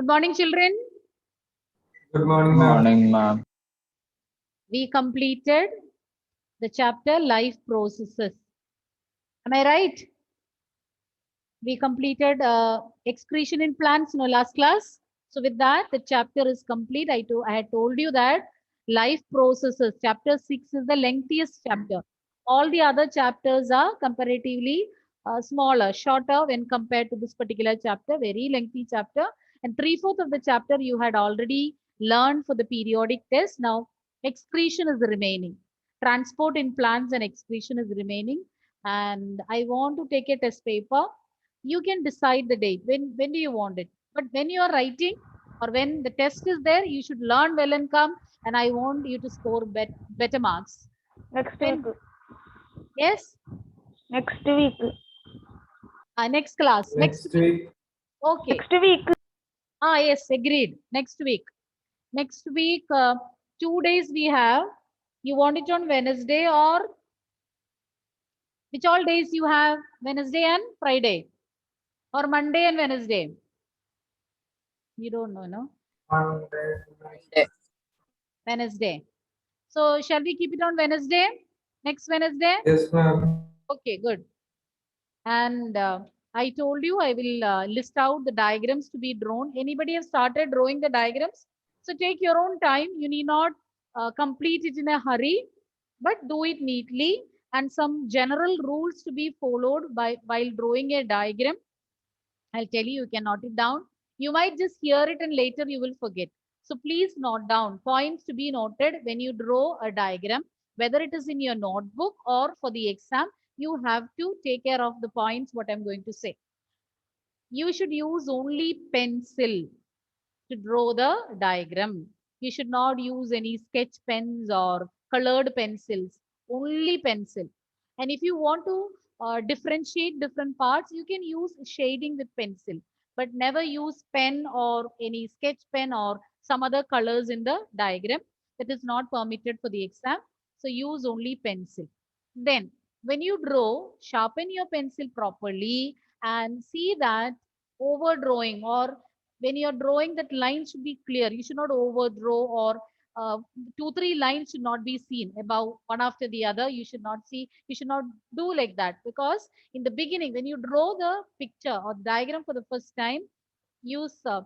Good morning, children. Good morning, ma'am. Morning, ma'am. We completed the chapter Life Processes. Am I right? We completed excretion in plants in our last class. So with that, the chapter is complete. I had told you that life processes, chapter 6 is the lengthiest chapter. All the other chapters are comparatively smaller, shorter when compared to this particular chapter, very lengthy chapter. And 3/4 of the chapter you had already learned for the periodic test. Now, excretion is remaining. Transport in plants and excretion is remaining. And I want to take a test paper. You can decide the date. When do you want it? But when you are writing or when the test is there, you should learn well and come. And I want you to score better marks. Next When, week. yes, Next week. next class. Next week. Okay. Next week. Yes, agreed. Next week. Next week, 2 days we have. You want it on Wednesday or which all days you have? Wednesday and Friday or Monday and Wednesday? You don't know, no? Monday. Wednesday. So shall we keep it on Wednesday? Next Wednesday? Yes, ma'am. Okay, good. And I told you I will list out the diagrams to be drawn. Anybody have started drawing the diagrams? So take your own time. You need not complete it in a hurry, but do it neatly. And some general rules to be followed by while drawing a diagram. I'll tell you, you can note it down. You might just hear it and later you will forget. So please note down points to be noted when you draw a diagram, whether it is in your notebook or for the exam, you have to take care of the points, what I'm going to say. You should use only pencil to draw the diagram. You should not use any sketch pens or colored pencils, only pencil. And if you want to differentiate different parts, you can use shading with pencil, but never use pen or any sketch pen or some other colors in the diagram. That is not permitted for the exam. So use only pencil. Then when you draw, sharpen your pencil properly and see that overdrawing or when you're drawing, that line should be clear. You should not overdraw or 2, 3 lines should not be seen above one after the other. You should not see, you should not do like that, because in the beginning when you draw the picture or diagram for the first time, use a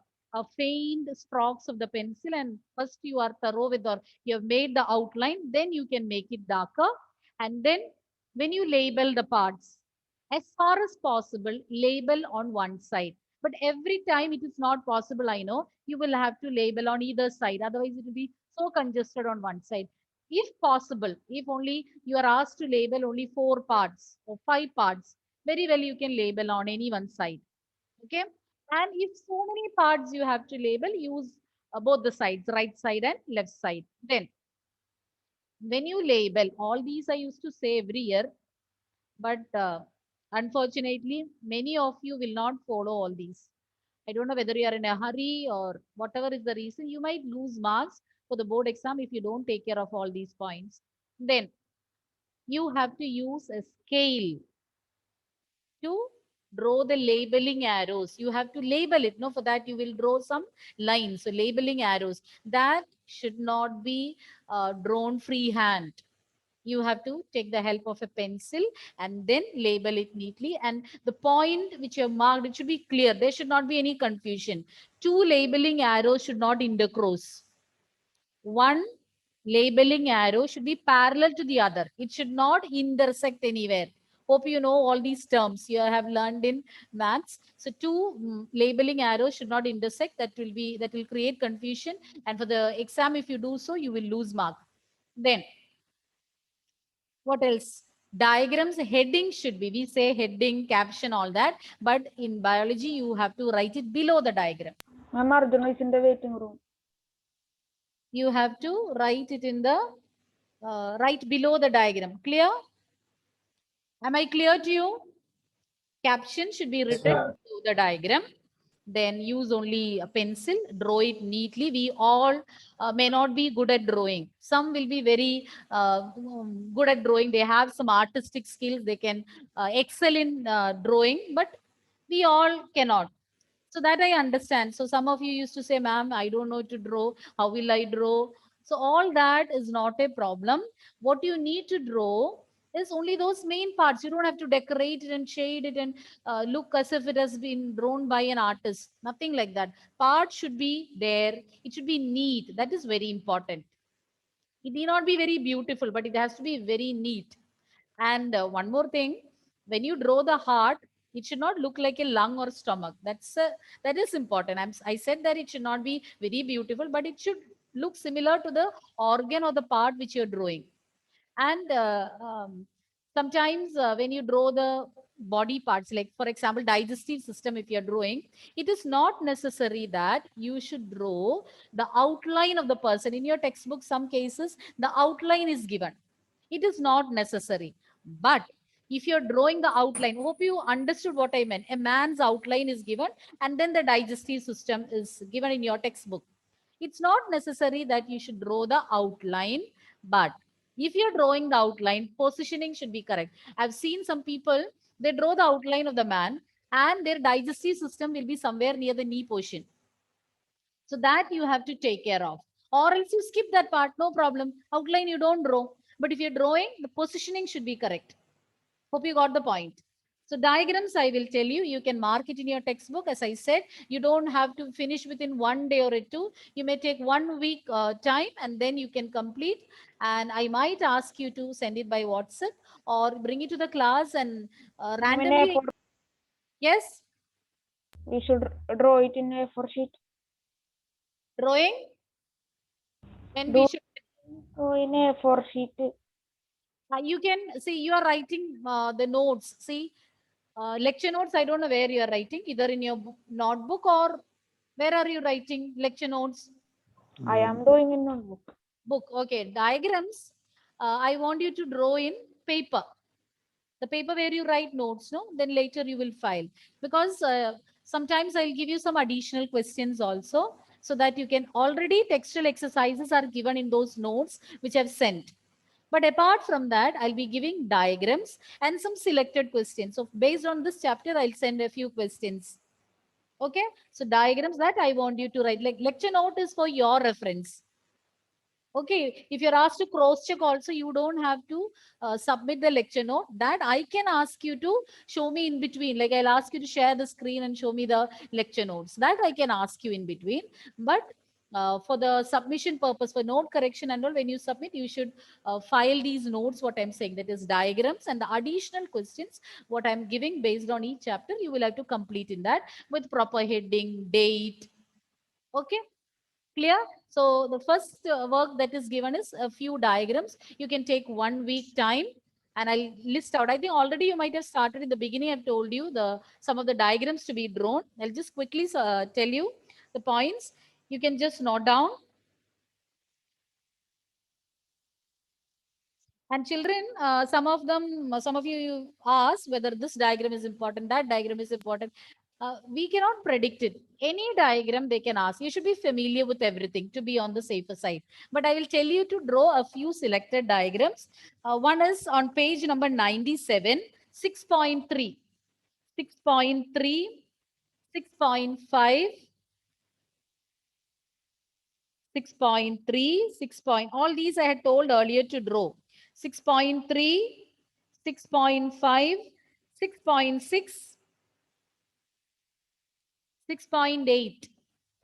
faint strokes of the pencil, and first you are thorough with, or you have made the outline, then you can make it darker. And then when you label the parts, as far as possible label on one side, but every time it is not possible, I know, you will have to label on either side, otherwise it will be so congested on one side. If possible, if only you are asked to label only 4 parts or 5 parts, very well you can label on any one side. Okay. And if so many parts you have to label, use both the sides, right side and left side. Then when you label, all these I used to say every year, but unfortunately, many of you will not follow all these. I don't know whether you are in a hurry or whatever is the reason, you might lose marks for the board exam if you don't take care of all these points. Then you have to use a scale to draw the labeling arrows. You have to label it. No, for that you will draw some lines. So labeling arrows that should not be drawn freehand. You have to take the help of a pencil and then label it neatly. And the point which you have marked, it should be clear. There should not be any confusion. 2 labeling arrows should not intercross. One labeling arrow should be parallel to the other. It should not intersect anywhere. Hope you know all these terms you have learned in maths. So 2 labeling arrows should not intersect. That will create confusion. And for the exam, if you do so, you will lose mark. Then what else? Diagrams heading should be, we say heading, caption, all that. But in biology, you have to write it below the diagram. Ma'am, Arjuna is in the waiting room. You have to write it in the right below the diagram. Clear? Am I clear to you? Caption should be written to the diagram. Then use only a pencil, draw it neatly. We all may not be good at drawing. Some will be very good at drawing. They have some artistic skills. They can excel in drawing, but we all cannot. So that I understand. So some of you used to say, ma'am, I don't know to draw. How will I draw? So all that is not a problem. What you need to draw is only those main parts. You don't have to decorate it and shade it and look as if it has been drawn by an artist. Nothing like that. Parts should be there. It should be neat. That is very important. It need not be very beautiful, but it has to be very neat. And one more thing, when you draw the heart, it should not look like a lung or stomach. That is important. I said that it should not be very beautiful, but it should look similar to the organ or the part which you're drawing. And sometimes when you draw the body parts, like for example, digestive system, if you're drawing, it is not necessary that you should draw the outline of the person. In your textbook, some cases, the outline is given. It is not necessary. But if you're drawing the outline, hope you understood what I meant. A man's outline is given, and then the digestive system is given in your textbook. It's not necessary that you should draw the outline, but if you're drawing the outline, positioning should be correct. I've seen some people, they draw the outline of the man and their digestive system will be somewhere near the knee portion. So that you have to take care of. Or else you skip that part, no problem. Outline you don't draw. But if you're drawing, the positioning should be correct. Hope you got the point. So diagrams, I will tell you, you can mark it in your textbook. As I said, you don't have to finish within 1 day or two. You may take 1 week time and then you can complete. And I might ask you to send it by WhatsApp or bring it to the class and Ma'am, in randomly. A4, Yes, we should draw it in A4 sheet. drawing. When Do we should. in A4 sheet. You can see you are writing the notes. See, lecture notes, I don't know where you are writing, either in your notebook or where are you writing lecture notes? I am doing in notebook. Book. Okay. Diagrams, I want you to draw in paper. The paper where you write notes, no? Then later you will file. Because sometimes I'll give you some additional questions also so that you can already textual exercises are given in those notes which I've sent. But apart from that, I'll be giving diagrams and some selected questions. So based on this chapter, I'll send a few questions. Okay. So diagrams that I want you to write, like lecture note is for your reference. Okay. If you're asked to cross check also, you don't have to submit the lecture note. That I can ask you to show me in between. Like I'll ask you to share the screen and show me the lecture notes. That I can ask you in between. But for the submission purpose, for note correction and all, when you submit, you should file these notes, what I'm saying, that is diagrams and the additional questions, what I'm giving based on each chapter, you will have to complete in that with proper heading, date. Okay. Clear? So the first work that is given is a few diagrams. You can take 1 week time and I'll list out. I think already you might have started in the beginning. I've told you some of the diagrams to be drawn. I'll just quickly tell you the points. You can just note down. And children, some of you ask whether this diagram is important, that diagram is important. We cannot predict it. Any diagram they can ask. You should be familiar with everything to be on the safer side. But I will tell you to draw a few selected diagrams. One is on page number 97, 6.3, 6.3, 6.5, 6.3, 6. All these I had told earlier to draw. 6.3, 6.5, 6.6, 6.8.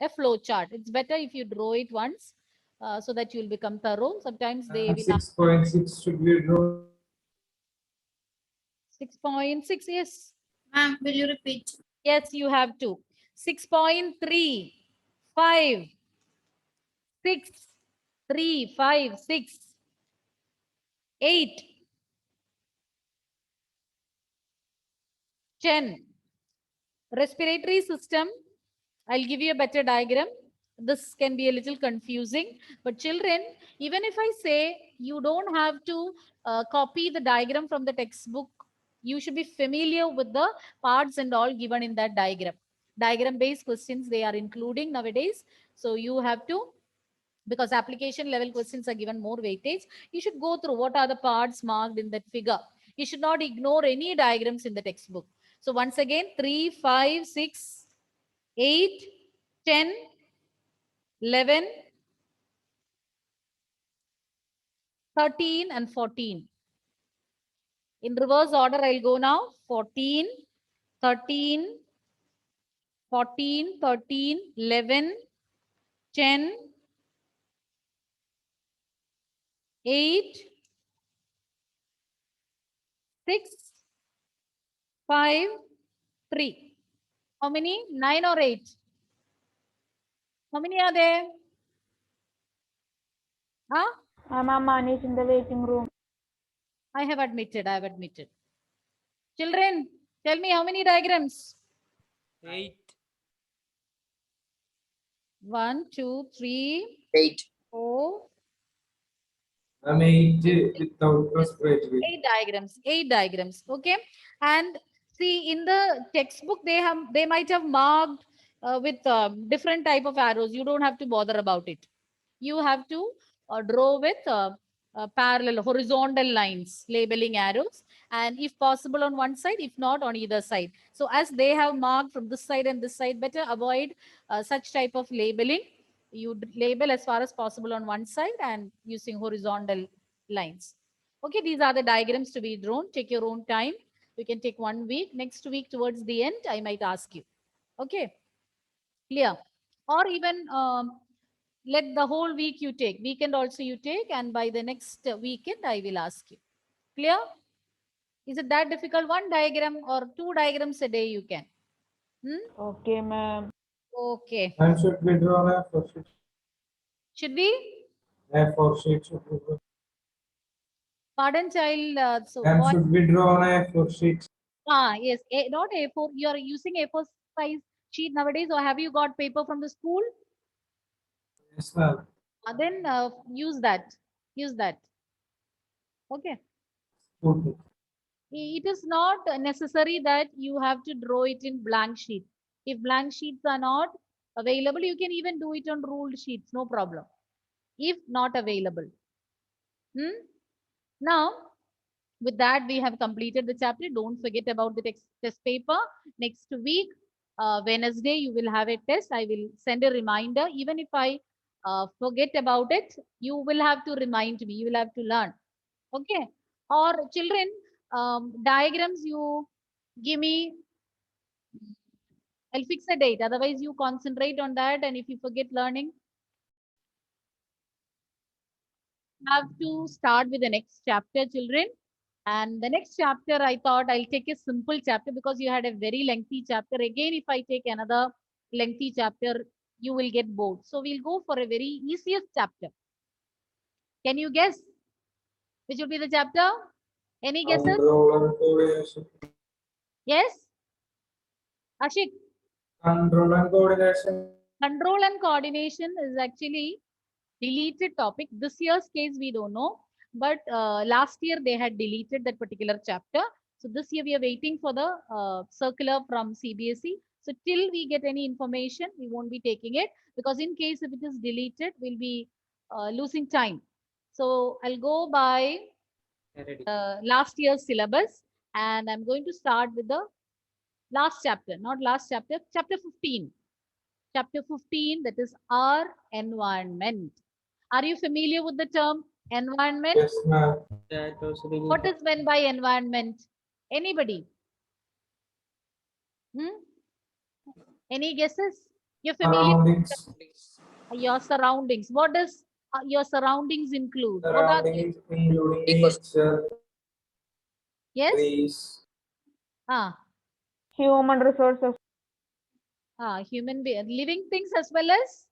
A flow chart. It's better if you draw it once so that you'll become thorough. Sometimes they will. 6.6 should be drawn. 6.6, yes. Ma'am, will you repeat? Yes, you have to. 6.3, 5, 6, 3, 5, 6, 8, 10. Respiratory system, I'll give you a better diagram. This can be a little confusing, but children, even if I say you don't have to copy the diagram from the textbook, you should be familiar with the parts and all given in that diagram. Diagram based questions they are including nowadays. So you have to, because application level questions are given more weightage, you should go through what are the parts marked in that figure. You should not ignore any diagrams in the textbook. So once again, 3, 5, 6, 8, 10, 11, 13 and 14. In reverse order, I'll go now. 14, 13, 14, 13, 11, 10, 8, 6, 5, 3. How many? 9 or 8? How many are there? Huh? Ma'am, man is in the waiting room. I have admitted. I have admitted. Children, tell me how many diagrams? 8. 1, 2, 3, 8. 4, I made it without respiratory. 8 diagrams. 8 diagrams. Okay. And see, in the textbook, they might have marked with different type of arrows. You don't have to bother about it. You have to draw with parallel horizontal lines, labeling arrows, and if possible on one side, if not on either side. So as they have marked from this side and this side, better avoid such type of labeling. You label as far as possible on one side and using horizontal lines. Okay, these are the diagrams to be drawn. Take your own time. You can take 1 week. Next week towards the end, I might ask you. Okay, clear? Or even let the whole week you take. Weekend also you take, and by the next weekend, I will ask you. Clear? Is it that difficult? One diagram or 2 diagrams a day you can. Okay, ma'am. Okay. And should be drawn A4 sheet. Should we? A4 sheet should be drawn. Pardon, child. So And what? should be drawn A4 sheet. Yes. Not A4. You are using A4 size sheet nowadays, or have you got paper from the school? Yes, ma'am. Then use that. Use that. Okay. Okay. It is not necessary that you have to draw it in blank sheet. If blank sheets are not available, you can even do it on ruled sheets, no problem. If not available. Now, with that, we have completed the chapter. Don't forget about the test paper. Next week, Wednesday, you will have a test. I will send a reminder. Even if I forget about it, you will have to remind me. You will have to learn. Okay. Or children, diagrams you give me, I'll fix a date. Otherwise, you concentrate on that. And if you forget learning, have to start with the next chapter, children. And the next chapter, I thought I'll take a simple chapter because you had a very lengthy chapter. Again, if I take another lengthy chapter, you will get bored. So we'll go for a very easiest chapter. Can you guess which will be the chapter? Any guesses? Control and coordination. Yes? Ashik, Control and coordination. control and coordination is actually deleted topic. This year's case, we don't know. But last year, they had deleted that particular chapter. So this year, we are waiting for the circular from CBSE. So till we get any information, we won't be taking it. Because in case if it is deleted, we'll be losing time. So I'll go by last year's syllabus. And I'm going to start with the last chapter, not last chapter, chapter 15. Chapter 15, that is our environment. Are you familiar with the term environment? Yes, ma'am. What is meant by environment? Anybody? Any guesses? You're familiar Surroundings. with your surroundings. What does your surroundings include? What are they? Surroundings including nature, Yes? trees, Ah, Human resources. human being, living things as well as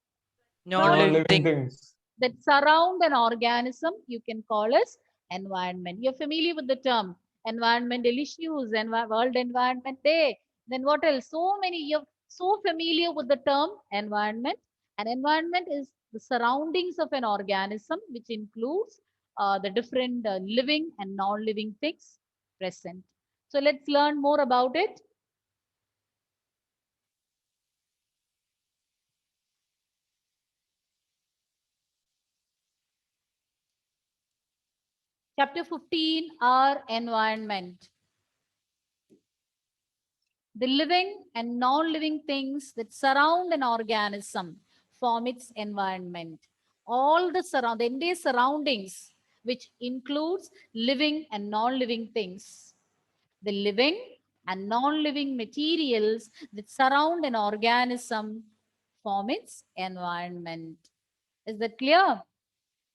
Non-living things. that surround an organism, you can call as environment. You're familiar with the term environmental issues and World Environment Day. Then what else? So many, you're so familiar with the term environment. And environment is the surroundings of an organism, which includes the different living and non-living things present. So let's learn more about it. Chapter 15, our environment. The living and non-living things that surround an organism form its environment. All the entire surroundings, which includes living and non-living things. The living and non-living materials that surround an organism form its environment. Is that clear?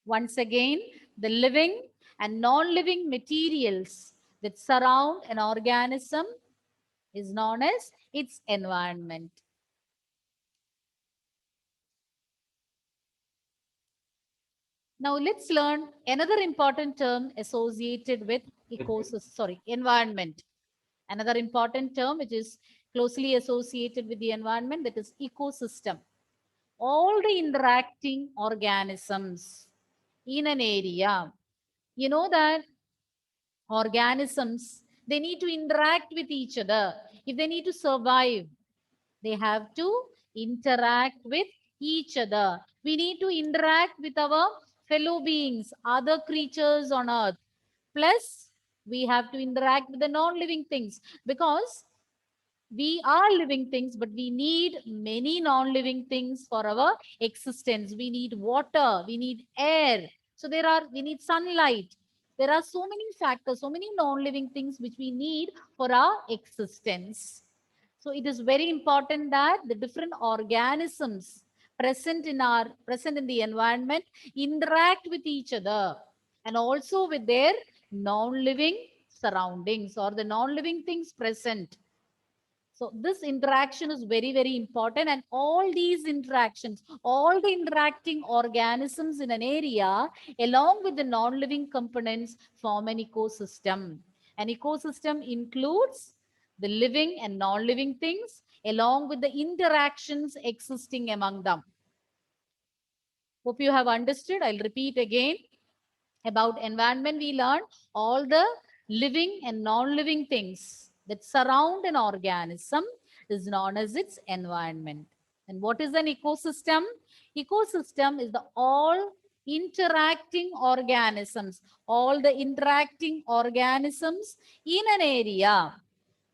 Once again, the living and non-living materials that surround an organism is known as its environment. Now let's learn another important term associated with environment. Another important term which is closely associated with the environment, that is ecosystem. All the interacting organisms in an area. You know that organisms, they need to interact with each other. If they need to survive, they have to interact with each other. We need to interact with our fellow beings, other creatures on earth. Plus, we have to interact with the non-living things, because we are living things, but we need many non-living things for our existence. We need water, we need air. So we need sunlight. There are so many factors, so many non-living things which we need for our existence. So it is very important that the different organisms present in the environment interact with each other and also with their non-living surroundings or the non-living things present. So this interaction is very, very important, and all these interactions, all the interacting organisms in an area along with the non-living components form an ecosystem. An ecosystem includes the living and non-living things along with the interactions existing among them. Hope you have understood. I'll repeat again. About environment, we learned all the living and non-living things that surround an organism is known as its environment. And what is an ecosystem? Ecosystem is the all interacting organisms, all the interacting organisms in an area.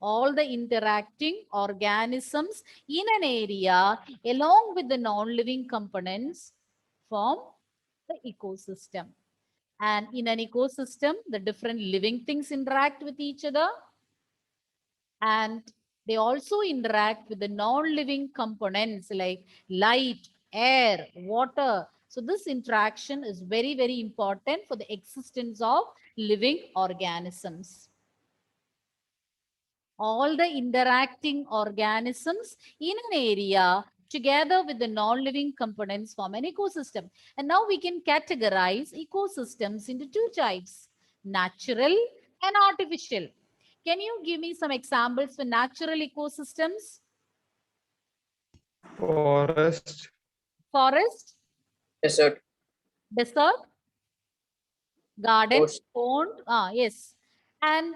All the interacting organisms in an area along with the non-living components form the ecosystem. And in an ecosystem, the different living things interact with each other. And they also interact with the non-living components like light, air, water. So this interaction is very, very important for the existence of living organisms. All the interacting organisms in an area together with the non-living components form an ecosystem. And now we can categorize ecosystems into two types, natural and artificial. Can you give me some examples for natural ecosystems? Forest. Forest, Desert. desert, garden, Ocean. pond. Yes. And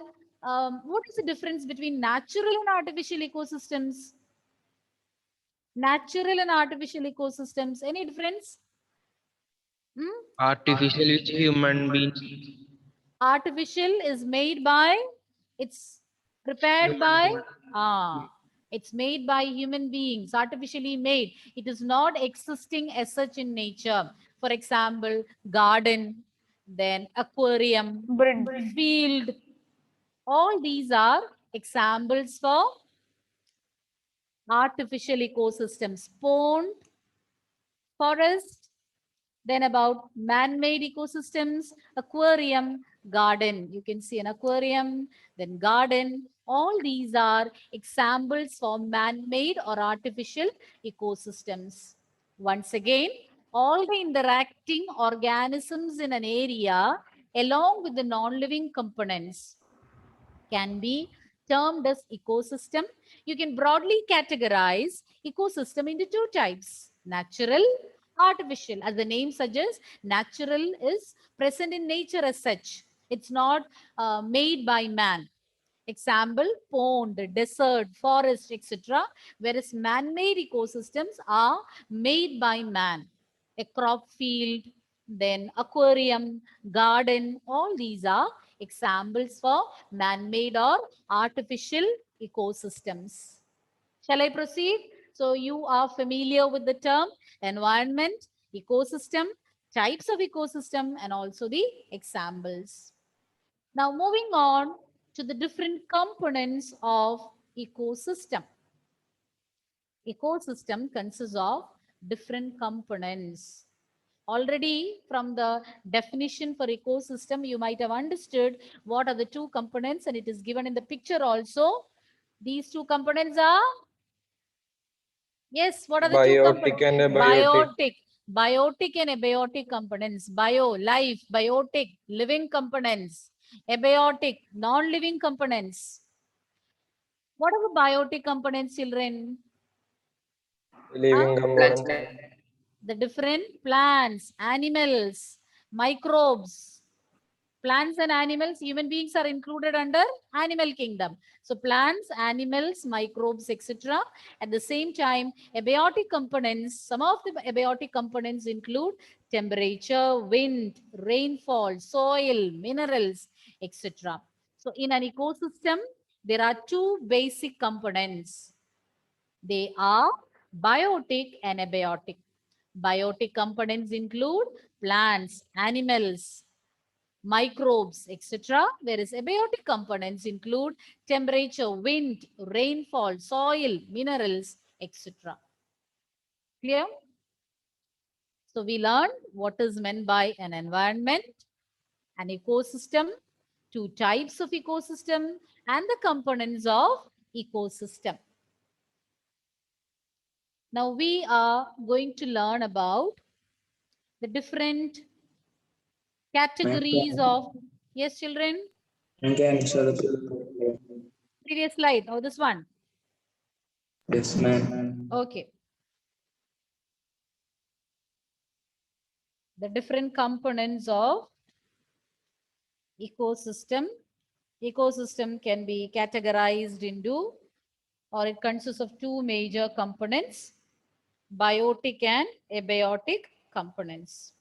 what is the difference between natural and artificial ecosystems? Natural and artificial ecosystems, any difference? Artificial is human beings. Artificial is made by, it's prepared by, it's made by human beings, artificially made. It is not existing as such in nature. For example, garden, then aquarium, field. All these are examples for artificial ecosystems. Pond, forest, then about man-made ecosystems, aquarium, garden. You can see an aquarium, then garden. All these are examples for man-made or artificial ecosystems. Once again, all the interacting organisms in an area along with the non-living components can be termed as ecosystem. You can broadly categorize ecosystem into two types, natural, artificial. As the name suggests, natural is present in nature as such. It's not made by man. Example, pond, desert, forest, etc. Whereas man-made ecosystems are made by man. A crop field, then aquarium, garden, all these are examples for man-made or artificial ecosystems. Shall I proceed? So you are familiar with the term environment, ecosystem, types of ecosystem, and also the examples. Now moving on to the different components of ecosystem. Ecosystem consists of different components. Already from the definition for ecosystem, you might have understood what are the two components, and it is given in the picture also. These two components are, yes, what are the two Biotic components? and abiotic. Biotic and abiotic components. Bio, life, biotic, living components. Abiotic, non-living components. What are the biotic components, children? Living components. The different plants, animals, microbes. Plants and animals, human beings are included under animal kingdom. So plants, animals, microbes, etc. At the same time, abiotic components, some of the abiotic components include temperature, wind, rainfall, soil, minerals, etc. So in an ecosystem, there are two basic components. They are biotic and abiotic. Biotic components include plants, animals, microbes, etc. Whereas abiotic components include temperature, wind, rainfall, soil, minerals, etc. Clear? So we learned what is meant by an environment, an ecosystem, two types of ecosystem, and the components of ecosystem. Now we are going to learn about the different categories of, yes, children, previous slide, or this one. Yes, ma'am. Okay. The different components of ecosystem. Ecosystem can be categorized into, or it consists of two major components, biotic and abiotic components.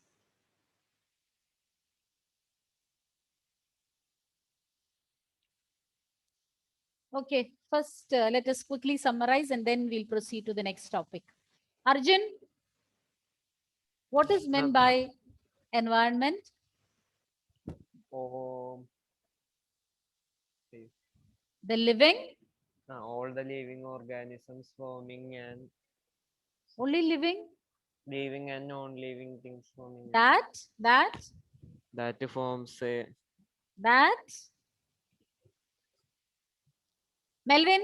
Okay, first let us quickly summarize and then we'll proceed to the next topic. Arjun, what is meant by environment? The living, All the living organisms forming and only living, living and non-living things forming. that Forms a Melvin,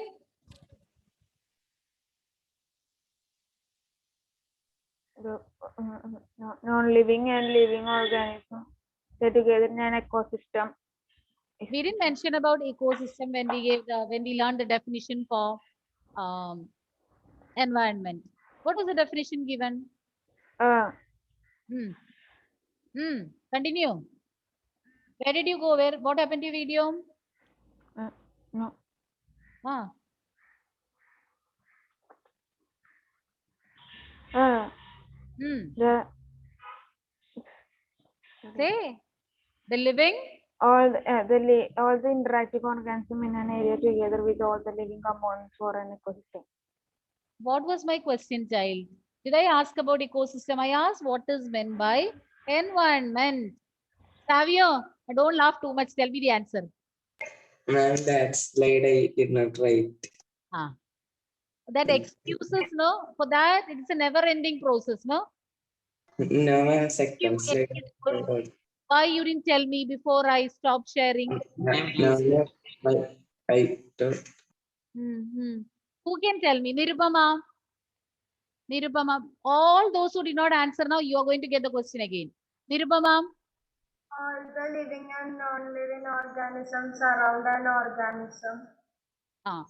The non-living and living organism. They're together in an ecosystem. we didn't mention about ecosystem when we gave when we learned the definition for environment. What was the definition given? Uh, Continue. Where did you go? What happened to your video? no. Ah, The say the living. all the interactive organisms in an area together with all the living components for an ecosystem. What was my question, child? Did I ask about ecosystem? I asked what is meant by environment. Savio, don't laugh too much. Tell me the answer. Ma'am, that slide I did not write. That excuses, no? For that, it's a never-ending process, no? No, ma'am, second You- slide. Why you didn't tell me before I stopped sharing? No, I don't. Who can tell me? Nirupama. Nirupama. All those who did not answer now, you are going to get the question again. Nirupama. All the living and non-living organisms surround an organism.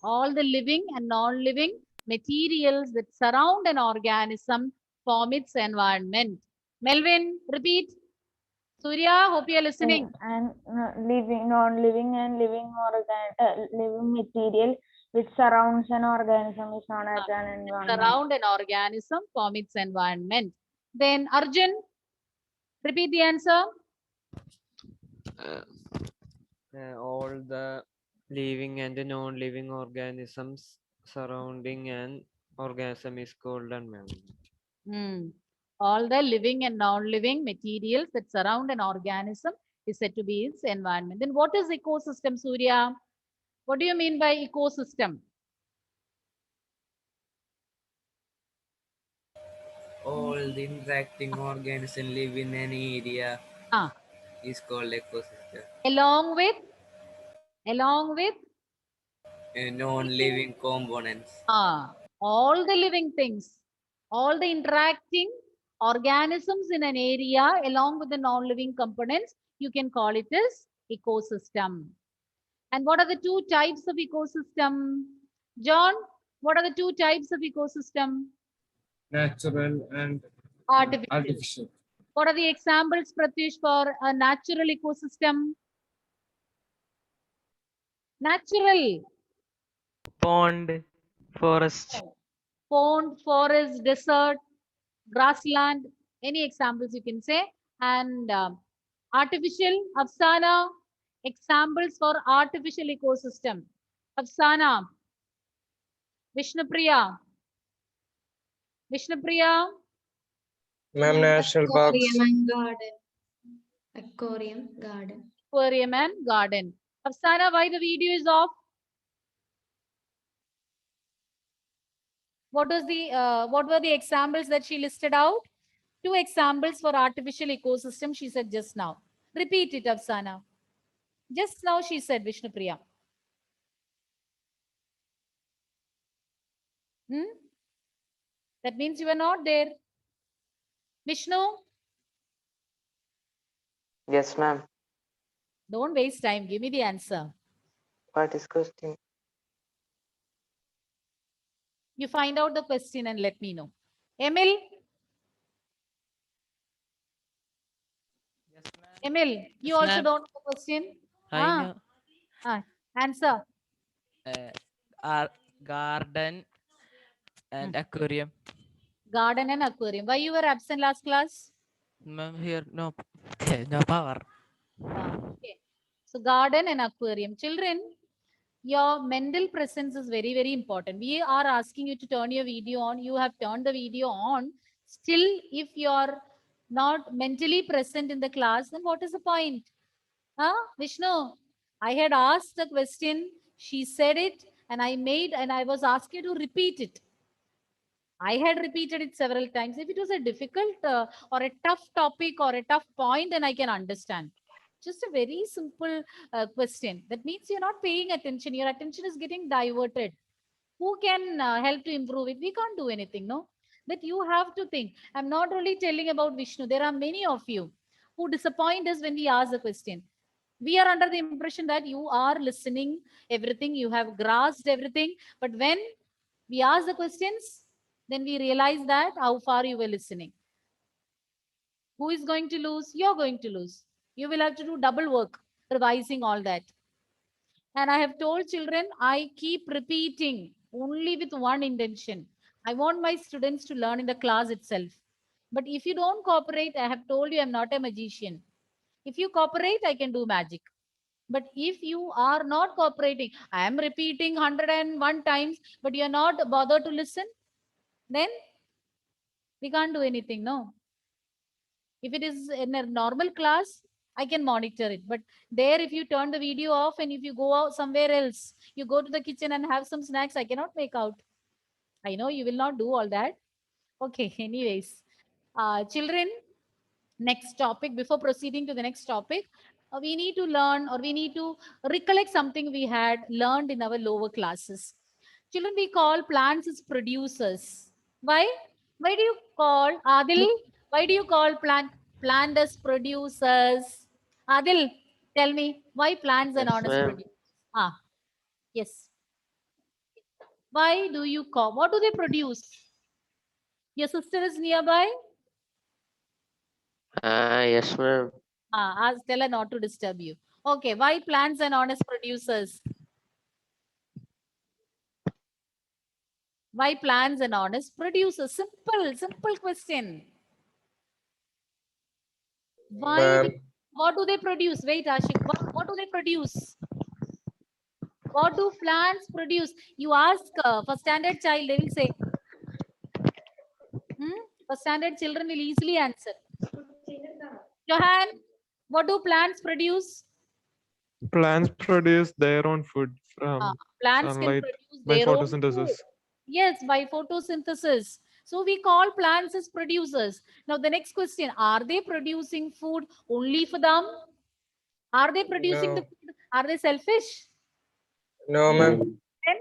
All the living and non-living materials that surround an organism form its environment. Melvin, repeat. Surya, hope you are listening. And living, non-living and living living material which surrounds an organism is known as an environment. Surround an organism form its environment. Then Arjun, repeat the answer. all the living and non-living organisms surrounding an organism is called environment. All the living and non-living materials that surround an organism is said to be its environment. Then what is ecosystem, Surya? What do you mean by ecosystem? All the interacting organisms live in an area Ah, is called ecosystem. along with Non-living components. all the living things, all the interacting organisms in an area along with the non-living components, you can call it as ecosystem. And what are the two types of ecosystem? John, what are the two types of ecosystem? Natural and Artificial. artificial. What are the examples, Pratish, for a natural ecosystem? Natural. Pond, forest. Pond, forest, desert, grassland, any examples you can say. And artificial, Afsana, examples for artificial ecosystem. Afsana, Vishnupriya. Vishnupriya, Ma'am, national parks. Aquarium and garden. Aquarium, garden. aquarium and garden. Afsana, why the video is off? What were the examples that she listed out? Two examples for artificial ecosystem she said just now. Repeat it, Afsana. Just now she said, Vishnupriya. That means you were not there. Vishnu, Yes, ma'am. don't waste time. Give me the answer. What is question? You find out the question and let me know. Emil? Yes, ma'am. Emil, you Yes, also ma'am. don't know the question? I know. Answer. Garden and aquarium. Garden and aquarium. Why you were absent last class? Ma'am, here no, no power. Okay. So garden and aquarium. Children, your mental presence is very, very important. We are asking you to turn your video on. You have turned the video on. Still, if you're not mentally present in the class, then what is the point? Huh? Vishnu, I had asked the question. She said it and I was asked you to repeat it. I had repeated it several times. If it was a difficult or a tough topic or a tough point, then I can understand. Just a very simple question. That means you're not paying attention. Your attention is getting diverted. Who can help to improve it? We can't do anything, no? That you have to think. I'm not only telling about Vishnu. There are many of you who disappoint us when we ask the question. We are under the impression that you are listening everything, you have grasped everything. But when we ask the questions, then we realize that how far you were listening. Who is going to lose? You're going to lose. You will have to do double work, revising all that. And I have told children, I keep repeating only with one intention. I want my students to learn in the class itself. But if you don't cooperate, I have told you I'm not a magician. If you cooperate, I can do magic. But if you are not cooperating, I am repeating 101 times, but you're not bothered to listen, then we can't do anything, no? If it is in a normal class, I can monitor it. But there, if you turn the video off and if you go out somewhere else, you go to the kitchen and have some snacks, I cannot make out. I know you will not do all that. Okay, anyways. Children, next topic, before proceeding to the next topic, we need to learn or we need to recollect something we had learned in our lower classes. Children, we call plants as producers. Why? Why do you call, Adil, why do you call plant as producers? Adil, tell me, why plants are Yes, known as ma'am. producers? Yes. Why do you call, what do they produce? Your sister is nearby? Yes, ma'am. Ask, tell her not to disturb you. Okay, why plants are known as producers? Why plants are known as producers? Simple question. Why? Ma'am. What do they produce? Wait, Ashik, what do they produce? What do plants produce? You ask for standard child, they will say. For standard children will easily answer. Johan, what do plants produce? Plants produce their own food from Plants can sunlight produce by their own food. photosynthesis. Yes, by photosynthesis. So we call plants as producers. Now the next question, are they producing food only for them? Are they producing the No. food? Are they selfish? No, ma'am. Then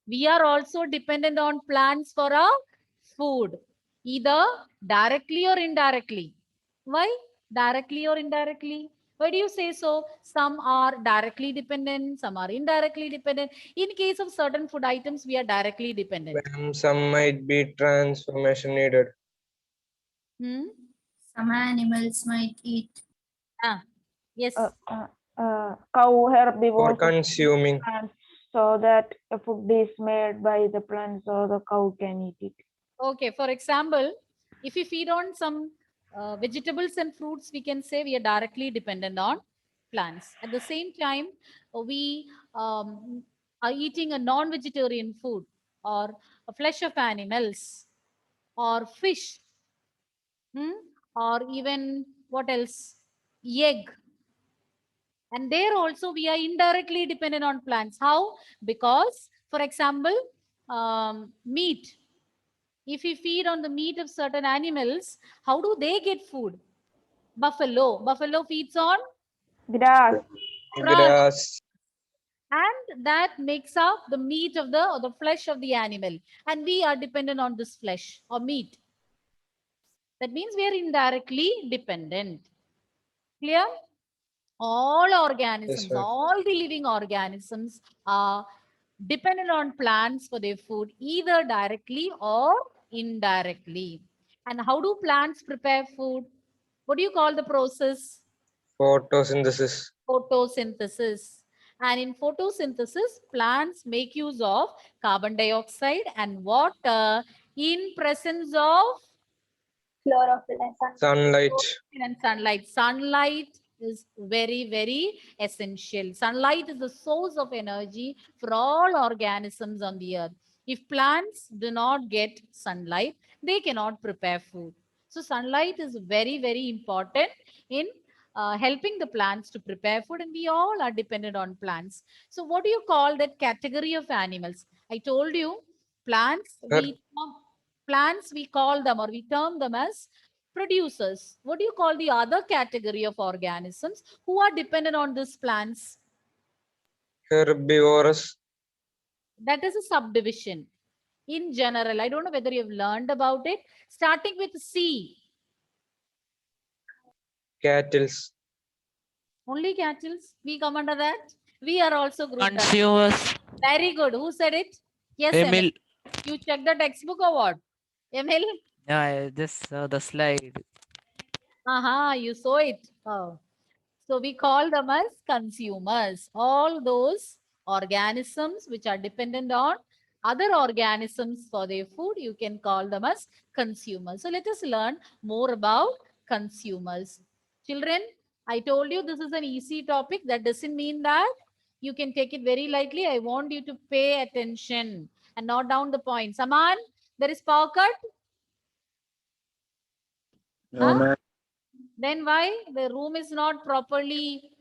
we are also dependent on plants for our food, either directly or indirectly. Why? Directly or indirectly? Why do you say so? Some are directly dependent, some are indirectly dependent. In case of certain food items, we are directly dependent. Ma'am, some might be transformation needed. Some animals might eat. Yes. Cow For herbivores consuming. plants so that a food is made by the plant so the cow can eat it. Okay, for example, if we feed on some vegetables and fruits, we can say we are directly dependent on plants. At the same time, we are eating a non-vegetarian food or a flesh of animals or fish, or even what else? Egg. And there also we are indirectly dependent on plants. How? Because, for example, meat. If we feed on the meat of certain animals, how do they get food? Buffalo. Buffalo feeds on Grass. Grass. and that makes up the meat of the or the flesh of the animal. And we are dependent on this flesh or meat. That means we are indirectly dependent. Clear? All organisms, ma'am. all the living organisms are dependent on plants for their food, either directly or indirectly. And how do plants prepare food? What do you call the process? Photosynthesis. Photosynthesis. And in photosynthesis, plants make use of carbon dioxide and water in presence of Chlorophyll and Sunlight. and sunlight. Sunlight is very, very essential. Sunlight is the source of energy for all organisms on the earth. If plants do not get sunlight, they cannot prepare food. So sunlight is very, very important in helping the plants to prepare food, and we all are dependent on plants. So what do you call that category of animals? I told you plants, we call them or we term them as producers. What do you call the other category of organisms who are dependent on these plants? Herbivorous. That is a subdivision. In general, I don't know whether you've learned about it. Starting with C. Cattles. Only cattle. We come under that. We are also grouped under. Consumers. Very good. Who said it? Yes, Emil. Emil. You check the textbook or what? Emil? Yeah, I just saw the slide. You saw it. Oh. So we call them as consumers. All those organisms which are dependent on other organisms for their food, you can call them as consumers. So let us learn more about consumers. Children, I told you this is an easy topic. That doesn't mean that you can take it very lightly. I want you to pay attention and note down the points. Aman, there is power cut? No, ma'am. Then why the room is not properly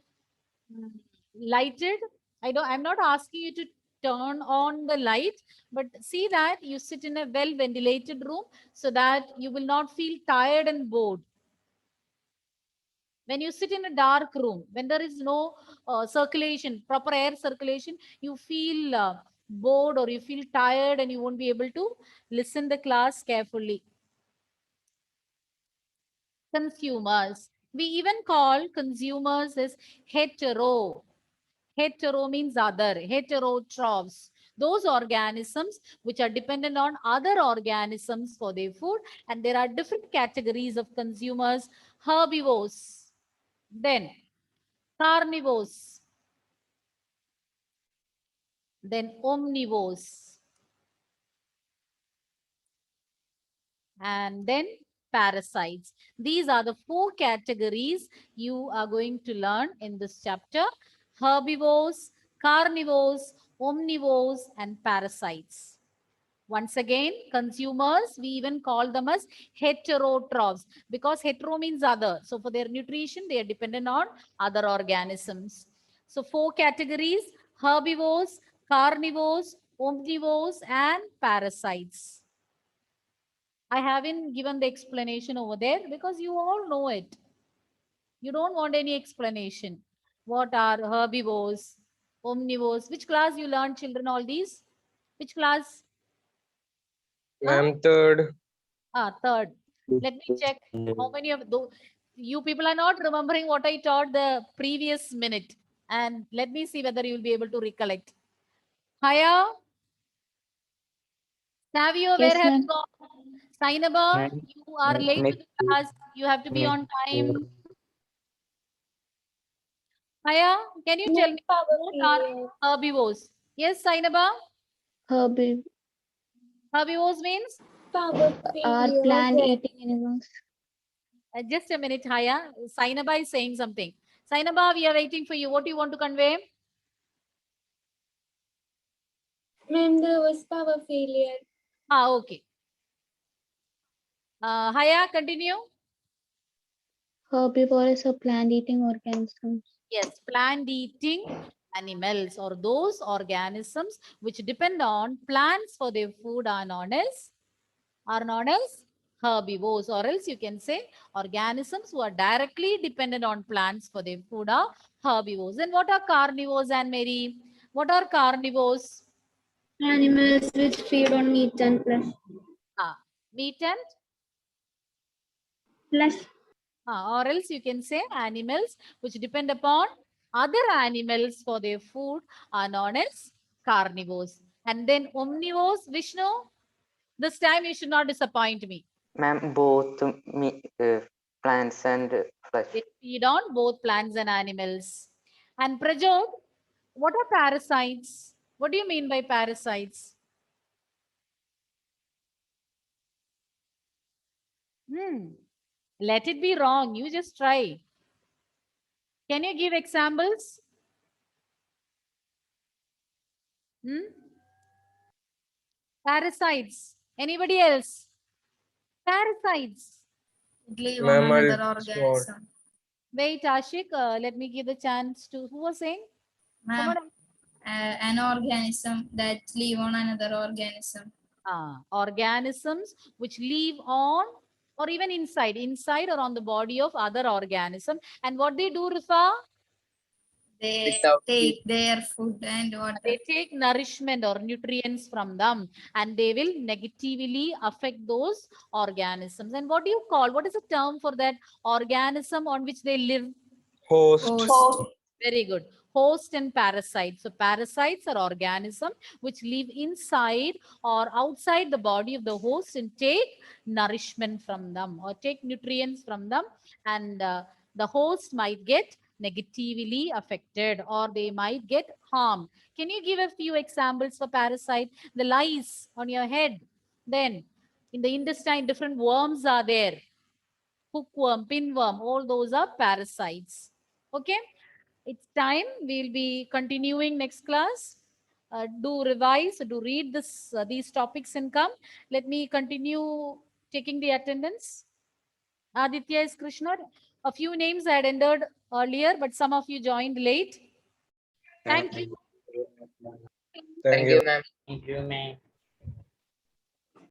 lighted? I'm not asking you to turn on the light, but see that you sit in a well ventilated room so that you will not feel tired and bored. When you sit in a dark room, when there is no circulation, proper air circulation, you feel bored or you feel tired and you won't be able to listen the class carefully. Consumers. We even call consumers as hetero. Hetero means other, heterotrophs. Those organisms which are dependent on other organisms for their food. And there are different categories of consumers. Herbivores, then carnivores, then omnivores, and then parasites. These are the 4 categories you are going to learn in this chapter. Herbivores, carnivores, omnivores, and parasites. Once again, consumers, we even call them as heterotrophs because hetero means other. So for their nutrition, they are dependent on other organisms. So 4 categories: herbivores, carnivores, omnivores, and parasites. I haven't given the explanation over there because you all know it. You don't want any explanation. What are herbivores, omnivores? Which class you learned, children, all these? Which class? Ma'am, third. Third. Let me check how many of those. You people are not remembering what I taught the previous minute. And let me see whether you will be able to recollect. Haya? Savio, where have you gone? Sainaba, you are late to the class. You have to be on time. Haya, can you tell me what are herbivores? Yes, Sainaba? Herbivores Herbivores means? are plant-eating animals. Just a minute, Haya. Sainaba is saying something. Sainaba, we are waiting for you. What do you want to convey? Ma'am, there was power failure. Okay. Haya, continue. Herbivores are plant-eating organisms. Yes, plant-eating animals or those organisms which depend on plants for their food are known as herbivores, or else you can say organisms who are directly dependent on plants for their food are herbivores. And what are carnivores, Anne Mary? What are carnivores? Animals which feed on meat and flesh. Meat and Flesh. or else you can say animals which depend upon other animals for their food are known as carnivores. And then omnivores, Vishnu, this time you should not disappoint me. Ma'am, both plants and flesh. They feed on both plants and animals. And Prajot, what are parasites? What do you mean by parasites? Let it be wrong. You just try. Can you give examples? Parasites. Anybody else? Parasites. Live Ma'am, on another I'll organism. Wait, Ashik, let me give the chance to who was saying? Ma'am, an organism that live on another organism. Organisms which live on or even inside or on the body of other organism. And what they do, Rifa? They take their food and water. They take nourishment or nutrients from them, and they will negatively affect those organisms. And what do you call, what is the term for that organism on which they live? Host. Very good. Host and parasite. So parasites are organisms which live inside or outside the body of the host and take nourishment from them or take nutrients from them, and the host might get negatively affected or they might get harmed. Can you give a few examples for parasite? The lice on your head. Then in the intestine, different worms are there. Hookworm, pinworm, all those are parasites. Okay. It's time. We'll be continuing next class. Do revise, do read this these topics and come. Let me continue taking the attendance. Aditya is Krishna. A few names I had entered earlier, but some of you joined late. Thank you. Thank you. ma'am. Thank you, ma'am.